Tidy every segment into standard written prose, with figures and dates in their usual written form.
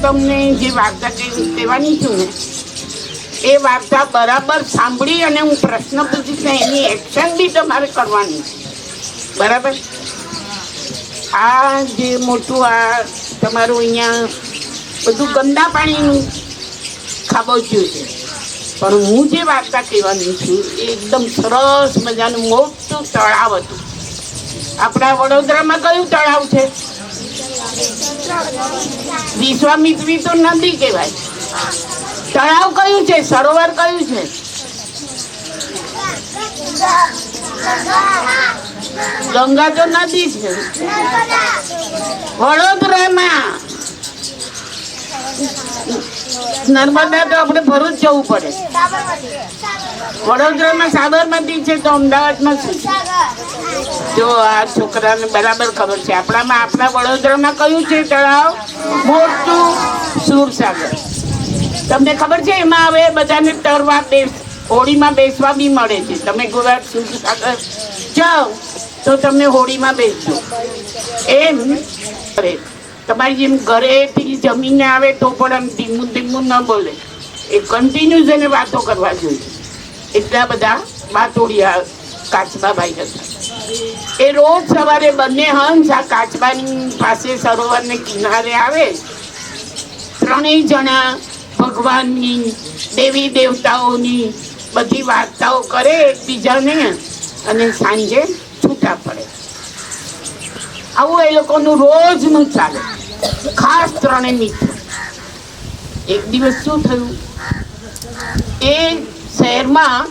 તમને જે વાર્તા કહેવાની છું ને એ વાર્તા બરાબર સાંભળી અને હું પ્રશ્ન પૂછીશ ને એની એક્શન બી તમારે કરવાની, બરાબર? આ જે મોટું આ તમારું અહીંયા બધું ગંદા પાણીનું ખાબોચ્યું છે, પણ હું જે વાર્તા કહેવાની છું એ એકદમ સરસ મજાનું મોટું તળાવ હતું. આપણા વડોદરામાં કયું તળાવ છે? વિશ્વામિત્રી તો નદી કહેવાય. તળાવ કયું છે? સરોવર કયું છે? ગંગા તો નદી છે. વડોદરામાં નર્મદા તો આપણે ભરૂચ જવું પડે. વડોદરામાં સાબરમતી છે તો અમદાવાદમાં શું છે? જો આ છોકરાને બરાબર ખબર છે. આપણા વડોદરામાં કયું છે તળાવ? મોટું સુરસાગર. તમને ખબર છે એમાં હવે બધાને તરવા હોળીમાં બેસવા બી મળે છે. તમે ગોવા સુરસાગર જાઓ તો તમને હોળીમાં બેસજો. એમ તમારી જેમ ઘરેથી જમીને આવે તો પણ આમ ધીમું ધીમું ન બોલે, એ કન્ટિન્યુઅસ એને વાતો કરવા જોઈએ. એટલા બધા વાતોડિયા કાચબાભાઈ હતા. એ રોજ સવારે બંને હંસ આ કાચબાની પાસે સરોવરને કિનારે આવે, ત્રણેય જણા ભગવાનની, દેવી દેવતાઓની બધી વાર્તાઓ કરે એકબીજાને અને સાંજે છૂટા પડે. આવું એ લોકોનું રોજનું ચાલે. ખાસ ત્રણે મિત્રો. એક દિવસ શું થયું, એ શહેરમાં,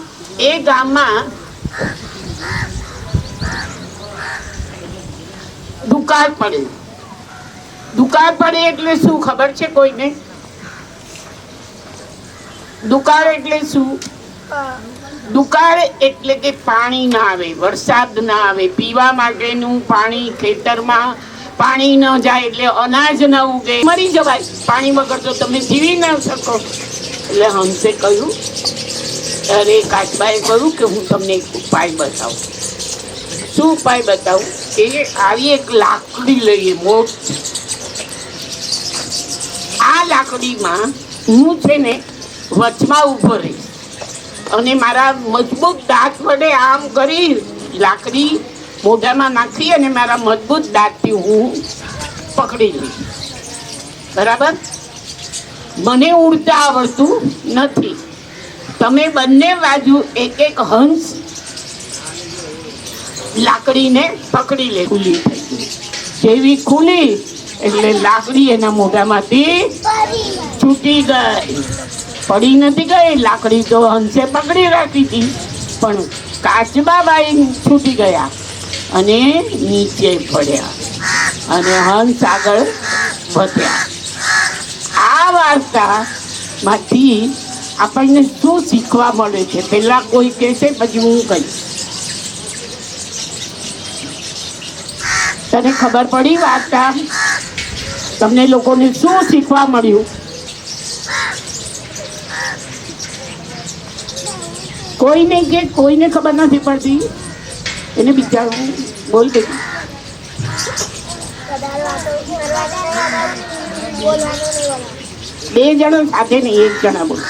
એ ગામમાં દુકાળ પડે. દુકાળ પડે એટલે શું ખબર છે કોઈને? દુકાળ એટલે શું? દુકાળ એટલે કે પાણી ના આવે, વરસાદ ના આવે, પીવા માટેનું પાણી ખેતરમાં પાણી ન જાય એટલે અનાજ ન ઉગે, મરી જવાય. પાણી વગર તો તમે જીવી ન શકો. એટલે હંસે કહ્યું, અરે કાચબાએ કહ્યું કે હું તમને એક ઉપાય બતાવું. શું ઉપાય બતાવું? કે આવી એક લાકડી લઈએ મોટી. આ લાકડીમાં હું છે ને વચમાં ઊભો રહીશ અને મારા મજબૂત દાંત વડે આમ કરી લાકડી મોઢામાં નાખી અને મારા મજબૂત દાંતથી હું પકડી લઈશ. બરાબર? મને ઉડતા આવડતું નથી. તમે બંને બાજુ એક એક હંસ લાકડીને પકડી લે. ખુલ્લી થઈ. જેવી ખુલી એટલે લાકડી એના મોઢામાંથી છૂટી ગઈ. પડી નથી ગઈ લાકડી, તો હંસે પકડી રાખી હતી, પણ કાચબાબાઈ છૂટી ગયા અને નીચે પડ્યા અને હંસ આગળ વધ્યા. આ વાર્તામાંથી આપણને શું શીખવા મળે છે? પેલા કોઈ કહેશે પછી હું કહીશ. તને ખબર પડી વાર્તા? તમને લોકોને શું શીખવા મળ્યું? કોઈને કે કોઈને ખબર નથી પડતી એને બિચારું બોલ દે. બે જણા સાથે નહીં, એક જણા બોલ.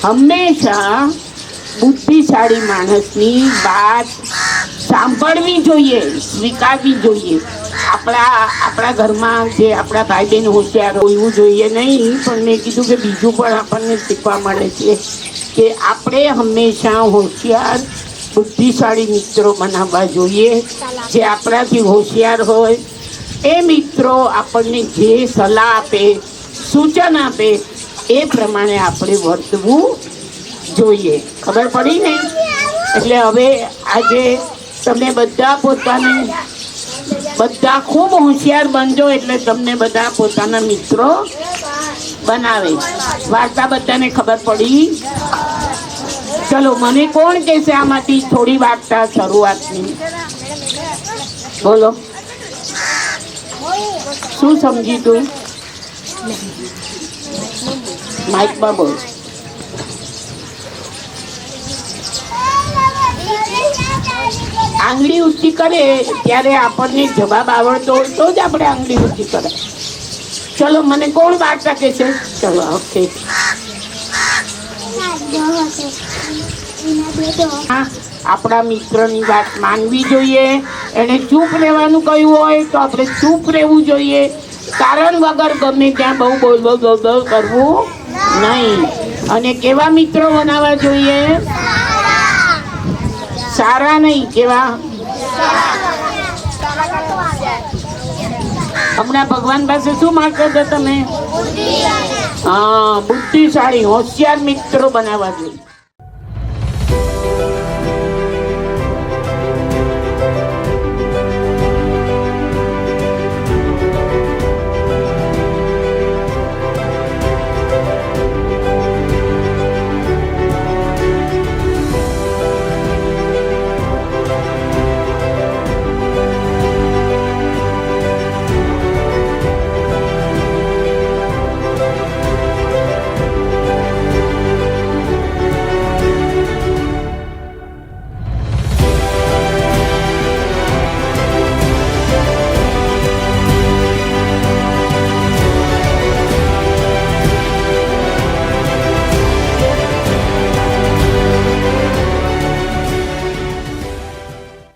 હંમેશા બુદ્ધિશાળી માણસની વાત સાંભળવી જોઈએ, સ્વીકારવી જોઈએ. આપણા ઘરમાં જે આપણા ભાઈ બહેન હોશિયાર હોવું જોઈએ નહીં, પણ મેં કીધું કે બીજું પણ આપણને શીખવા મળે છે કે આપણે હંમેશા હોશિયાર બુદ્ધિશાળી મિત્રો બનાવવા જોઈએ, જે આપણાથી હોશિયાર હોય. એ મિત્રો આપણને જે સલાહ આપે, સૂચન આપે, એ પ્રમાણે આપણે વર્તવું જોઈએ. ખબર પડી ને? એટલે હવે આજે તમે બધા ખૂબ હોશિયાર બનજો, એટલે તમને બધા પોતાના મિત્રો બનાવે. વાર્તા બધાને ખબર પડી? ચલો, મને કોણ કહેશે આમાંથી થોડી વાર્તા શરૂઆતની? બોલો, શું સમજી તું? માઇકમાં બોલ. આંગળી ઊંચી કરે ત્યારે આપણને જવાબ આવડતો હોય તો જ આપણે આંગળી ઊંચી કરે. ચલો મને કોણ વાર્તા કહે છે? ચલો ઓકે. આપણા મિત્રની વાત માનવી જોઈએ. એને ચૂપ રહેવાનું કહ્યું હોય તો આપણે ચૂપ રહેવું જોઈએ. કારણ વગર ગમે ત્યાં બહુ બોલ બોલ બોલ બોલ કરવું નહીં. અને કેવા મિત્રો બનાવવા જોઈએ? સારા નહીં, કેવા? હમણાં ભગવાન પાસે શું માંગતા હતા તમે? હા, બુદ્ધિશાળી હોશિયાર મિત્રો બનાવવા જોઈએ.